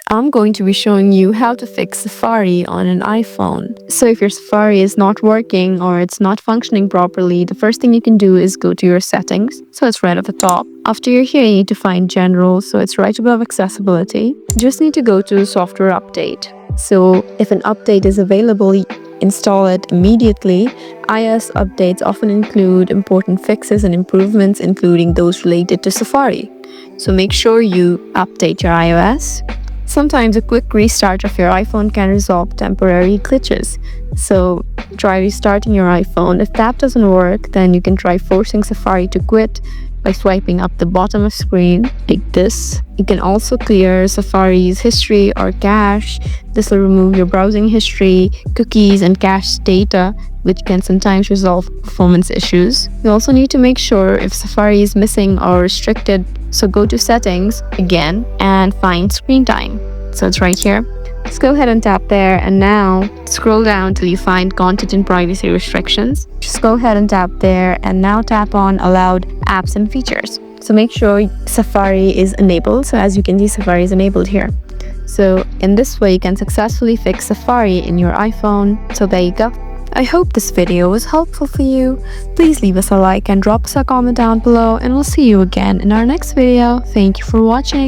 I'm going to be showing you how to fix Safari on an iPhone. So if your Safari is not working or it's not functioning properly, the first thing you can do is go to your settings. So it's right at the top. After you're here, you need to find General. So it's right above Accessibility. You just need to go to Software Update. So if an update is available, install it immediately. iOS updates often include important fixes and improvements, including those related to Safari. So make sure you update your iOS. Sometimes a quick restart of your iPhone can resolve temporary glitches. So try restarting your iPhone. If that doesn't work, then you can try forcing Safari to quit by swiping up the bottom of screen like this. You can also clear Safari's history or cache. This will remove your browsing history, cookies, and cache data, which can sometimes resolve performance issues. You also need to make sure if Safari is missing or restricted. So go to Settings again and find Screen Time. So it's right here. Just go ahead and tap there, and now scroll down till you find Content and Privacy Restrictions. Just go ahead and tap there, and now tap on Allowed Apps and Features. So make sure Safari is enabled. So as you can see, Safari is enabled here. So in this way, you can successfully fix Safari in your iPhone. So there you go. I hope this video was helpful for you. Please leave us a like and drop us a comment down below, and we'll see you again in our next video. Thank you for watching.